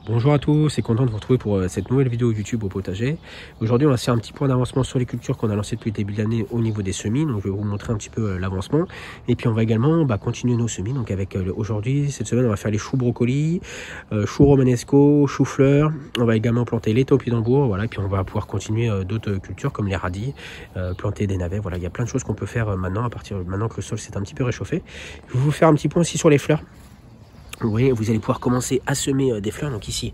Bonjour à tous, c'est content de vous retrouver pour cette nouvelle vidéo YouTube au potager. Aujourd'hui on va faire un petit point d'avancement sur les cultures qu'on a lancées depuis le début de l'année au niveau des semis. Donc je vais vous montrer un petit peu l'avancement. Et puis on va également continuer nos semis. Donc avec aujourd'hui, cette semaine on va faire les choux brocolis, choux romanesco, choux fleurs. On va également planter les topinambours, voilà. Et puis on va pouvoir continuer d'autres cultures comme les radis, planter des navets. Voilà, il y a plein de choses qu'on peut faire maintenant à partir maintenant que le sol s'est un petit peu réchauffé. Je vais vous faire un petit point aussi sur les fleurs. Vous voyez, vous allez pouvoir commencer à semer des fleurs. Donc ici,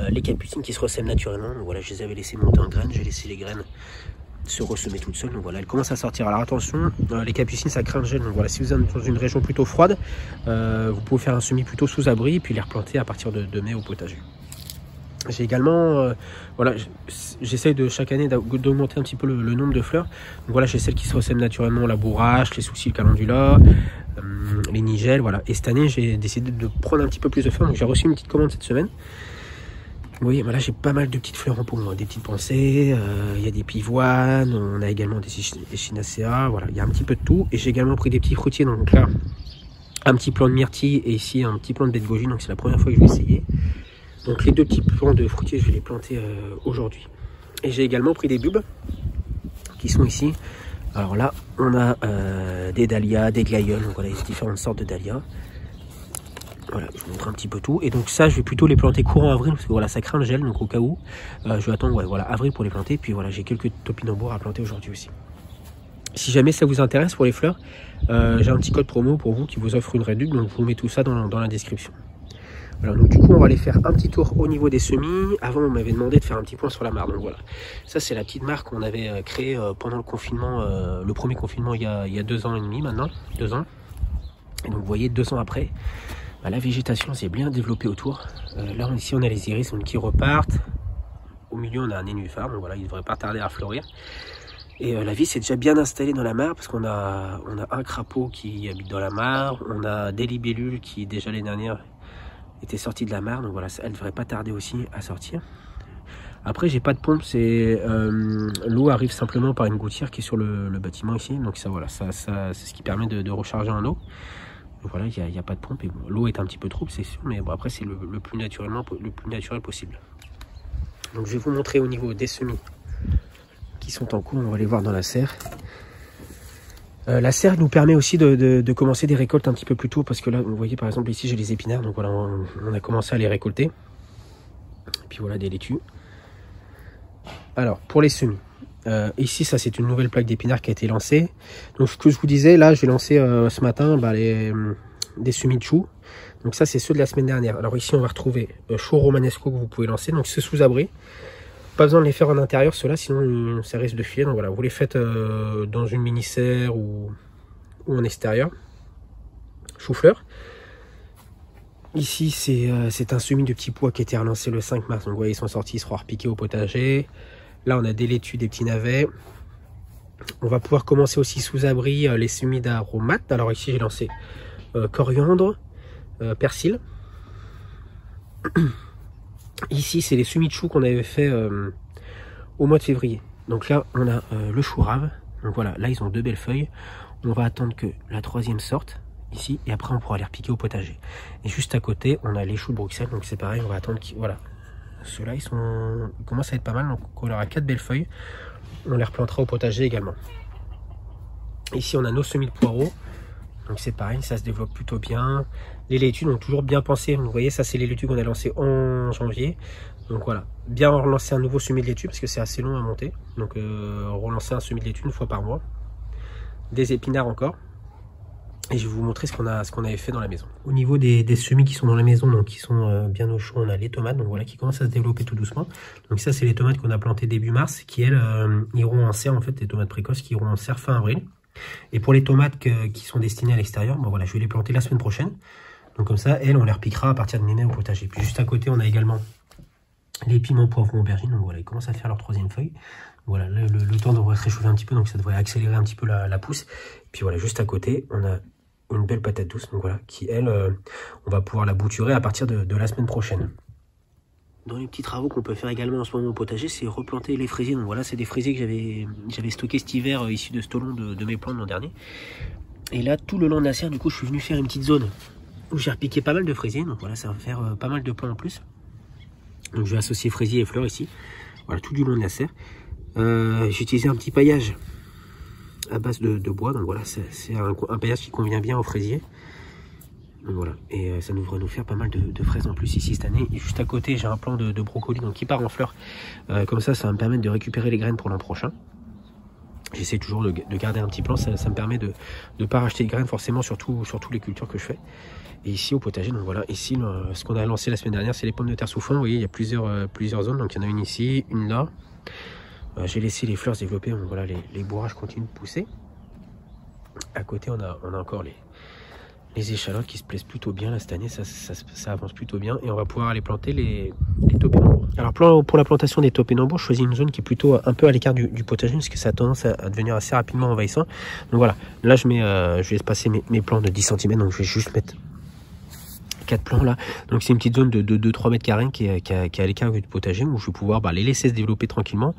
les capucines qui se ressèment naturellement. Donc voilà, je les avais laissées monter en graines. J'ai laissé les graines se ressemer toutes seules. Donc voilà, elles commencent à sortir. Alors attention, les capucines, ça craint le gel. Donc voilà, si vous êtes dans une région plutôt froide, vous pouvez faire un semis plutôt sous abri et puis les replanter à partir de mai au potager. J'ai également, voilà, j'essaye de chaque année d'augmenter un petit peu le nombre de fleurs. Donc voilà, j'ai celles qui se ressèment naturellement, la bourrache, les soucis, le calendula, les nigelles, voilà. Et cette année, j'ai décidé de prendre un petit peu plus de fleurs. Donc j'ai reçu une petite commande cette semaine. Vous voyez, voilà, j'ai pas mal de petites fleurs en pot, des petites pensées, il y a des pivoines, on a également des echinacea, voilà, il y a un petit peu de tout. Et j'ai également pris des petits fruitiers, donc là, un petit plant de myrtille et ici un petit plant de baie de goji, donc c'est la première fois que je vais essayer. Donc les deux petits plants de fruitiers, je vais les planter aujourd'hui. Et j'ai également pris des bulbes qui sont ici. Alors là, on a des dahlias, des glaïeuls, donc voilà, il y a différentes sortes de dahlias. Voilà, je vous montre un petit peu tout. Et donc ça, je vais plutôt les planter courant avril, parce que voilà, ça craint le gel, donc au cas où, je vais attendre voilà, avril pour les planter. Puis voilà, j'ai quelques topinambours à planter aujourd'hui aussi. Si jamais ça vous intéresse pour les fleurs, j'ai un petit code promo pour vous qui vous offre une réduction, donc je vous mets tout ça dans la description. Voilà, donc du coup on va aller faire un petit tour au niveau des semis. Avant on m'avait demandé de faire un petit point sur la mare. Donc voilà, ça c'est la petite mare qu'on avait créée pendant le confinement, le premier confinement il y a 2 ans et demi maintenant, 2 ans. Et donc vous voyez 2 ans après, la végétation s'est bien développée autour. Là ici on a les iris qui repartent. Au milieu on a un nénuphar, donc voilà, il devrait pas tarder à fleurir. Et la vie s'est déjà bien installée dans la mare parce qu'on a un crapaud qui habite dans la mare, on a des libellules qui déjà l'année dernière était sortie de la mare, donc voilà, elle devrait pas tarder aussi à sortir. Après j'ai pas de pompe, c'est l'eau arrive simplement par une gouttière qui est sur le bâtiment ici, donc ça voilà, ça c'est ce qui permet de recharger en eau. Donc voilà, il n'y a pas de pompe et bon, l'eau est un petit peu trouble c'est sûr, mais bon, après c'est le plus naturel possible. Donc je vais vous montrer au niveau des semis qui sont en cours, on va les voir dans la serre. La serre nous permet aussi de commencer des récoltes un petit peu plus tôt parce que là, vous voyez par exemple ici j'ai les épinards, donc voilà, on a commencé à les récolter. Et puis voilà des laitues. Alors pour les semis, ici ça c'est une nouvelle plaque d'épinards qui a été lancée. Donc ce que je vous disais, là j'ai lancé ce matin des semis de choux. Donc ça c'est ceux de la semaine dernière. Alors ici on va retrouver choux romanesco que vous pouvez lancer, donc c'est sous abri. Pas besoin de les faire en intérieur, ceux-là, sinon ça risque de filer. Donc voilà, vous les faites dans une mini-serre ou en extérieur. Chou-fleur. Ici, c'est un semis de petits pois qui a été relancé le 5 mars. Donc vous voyez, ils sont sortis, ils seront repiqués au potager. Là, on a des laitues, des petits navets. On va pouvoir commencer aussi sous abri les semis d'aromates. Alors ici, j'ai lancé coriandre, persil. Ici, c'est les semis de choux qu'on avait fait au mois de février. Donc là, on a le chou rave. Donc voilà, là, ils ont 2 belles feuilles. On va attendre que la 3e sorte ici. Et après, on pourra les repiquer au potager. Et juste à côté, on a les choux de Bruxelles. Donc c'est pareil, on va attendre qu'ils... Voilà. Ceux-là, ils commencent à être pas mal. Donc on aura 4 belles feuilles. On les replantera au potager également. Ici, on a nos semis de poireaux. Donc c'est pareil, ça se développe plutôt bien. Les laitues, donc toujours bien pensé. Vous voyez, ça c'est les laitues qu'on a lancées en janvier. Donc voilà, bien relancer un nouveau semis de laitue parce que c'est assez long à monter. Donc relancer un semis de laitue 1 fois par mois. Des épinards encore. Et je vais vous montrer ce qu'on avait fait dans la maison. Au niveau des semis qui sont dans la maison, donc qui sont bien au chaud, on a les tomates, donc voilà, qui commencent à se développer tout doucement. Donc ça c'est les tomates qu'on a plantées début mars, qui elles iront en serre, en fait, des tomates précoces qui iront en serre fin avril. Et pour les tomates qui sont destinées à l'extérieur, bon voilà, je vais les planter la semaine prochaine. Donc comme ça, elles, on les repiquera à partir de mi-mai au potager. Puis juste à côté, on a également les piments, poivrons, aubergines. Donc voilà, ils commencent à faire leur 3e feuille. Voilà, le temps devrait se réchauffer un petit peu, donc ça devrait accélérer un petit peu la pousse. Puis voilà, juste à côté, on a une belle patate douce, donc voilà, qui elle, on va pouvoir la bouturer à partir de la semaine prochaine. Dans les petits travaux qu'on peut faire également en ce moment au potager, c'est replanter les fraisiers. Donc voilà, c'est des fraisiers que j'avais stockés cet hiver issus de stolons de mes plants de l'an dernier. Et là, tout le long de la serre, du coup, je suis venu faire une petite zone où j'ai repiqué pas mal de fraisiers. Donc voilà, ça va faire pas mal de plants en plus. Donc je vais associer fraisier et fleurs ici, voilà, tout du long de la serre. J'ai utilisé un petit paillage à base de bois, donc voilà, c'est un paillage qui convient bien aux fraisiers. Donc voilà, et ça devrait nous faire pas mal de fraises en plus ici cette année. Et juste à côté, j'ai un plant de brocoli donc qui part en fleurs. Comme ça va me permettre de récupérer les graines pour l'an prochain. J'essaie toujours de garder un petit plan, ça me permet de ne pas racheter de graines forcément sur toutes les cultures que je fais. Et ici au potager, donc voilà, ici ce qu'on a lancé la semaine dernière, c'est les pommes de terre sous fond. Vous voyez, il y a plusieurs zones, donc il y en a une ici, une là. J'ai laissé les fleurs se développer, donc voilà, les bourrages continuent de pousser. À côté, on a encore les échalotes qui se plaisent plutôt bien là cette année, ça avance plutôt bien, et on va pouvoir aller planter les topinambours. Alors pour la plantation des topinambours, je choisis une zone qui est plutôt un peu à l'écart du potager parce que ça a tendance à devenir assez rapidement envahissant. Donc voilà, là je vais espacer mes plants de 10 cm, donc je vais juste mettre 4 plants là, donc c'est une petite zone de 2-3 mètres carrés qui est à l'écart du potager où je vais pouvoir les laisser se développer tranquillement.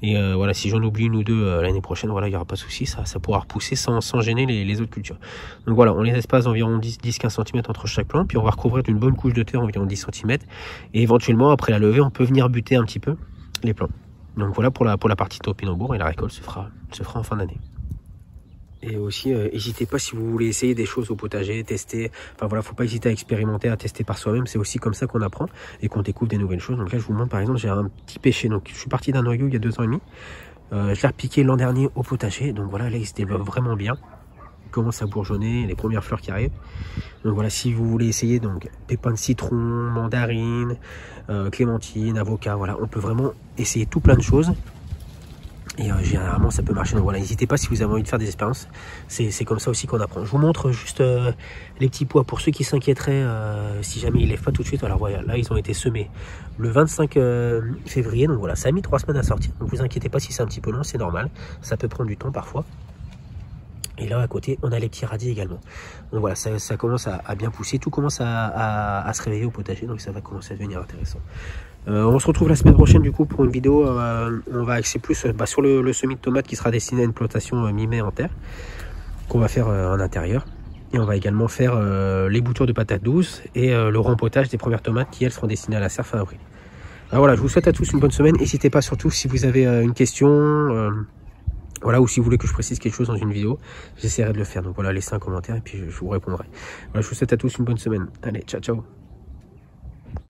Et voilà, si j'en oublie une ou deux l'année prochaine, voilà, il n'y aura pas de souci, ça pourra repousser sans gêner les autres cultures. Donc voilà, on les espace d'environ 10-15 cm entre chaque plant, puis on va recouvrir d'une bonne couche de terre environ 10 cm, et éventuellement après la levée on peut venir buter un petit peu les plants. Donc voilà pour la partie topinambour, et la récolte se fera en fin d'année. Et aussi, n'hésitez pas si vous voulez essayer des choses au potager, tester. Enfin voilà, faut pas hésiter à expérimenter, à tester par soi-même. C'est aussi comme ça qu'on apprend et qu'on découvre des nouvelles choses. Donc là, je vous montre par exemple, j'ai un petit pêcher. Donc je suis parti d'un noyau il y a 2 ans et demi. Je l'ai repiqué l'an dernier au potager. Donc voilà, là il se développe vraiment bien. Il commence à bourgeonner, les premières fleurs qui arrivent. Donc voilà, si vous voulez essayer, donc pépins de citron, mandarine, clémentine, avocat, voilà, on peut vraiment essayer tout plein de choses. Et généralement ça peut marcher, donc voilà, n'hésitez pas si vous avez envie de faire des expériences, c'est comme ça aussi qu'on apprend. Je vous montre juste les petits pois pour ceux qui s'inquiéteraient si jamais ils ne lèvent pas tout de suite. Alors voilà, là ils ont été semés le 25 février, donc voilà, ça a mis 3 semaines à sortir, donc vous inquiétez pas si c'est un petit peu long, c'est normal, ça peut prendre du temps parfois. Et là à côté on a les petits radis également, donc voilà, ça commence à bien pousser, tout commence à se réveiller au potager, donc ça va commencer à devenir intéressant. On se retrouve la semaine prochaine du coup pour une vidéo, on va axer plus sur le semis de tomates qui sera destiné à une plantation mi-mai en terre, qu'on va faire en intérieur. Et on va également faire les boutures de patates douces et le rempotage des premières tomates qui elles seront destinées à la serre fin avril. Alors voilà, je vous souhaite à tous une bonne semaine, n'hésitez pas surtout si vous avez une question, voilà, ou si vous voulez que je précise quelque chose dans une vidéo, j'essaierai de le faire. Donc voilà, laissez un commentaire et puis je vous répondrai. Voilà, je vous souhaite à tous une bonne semaine. Allez, ciao ciao.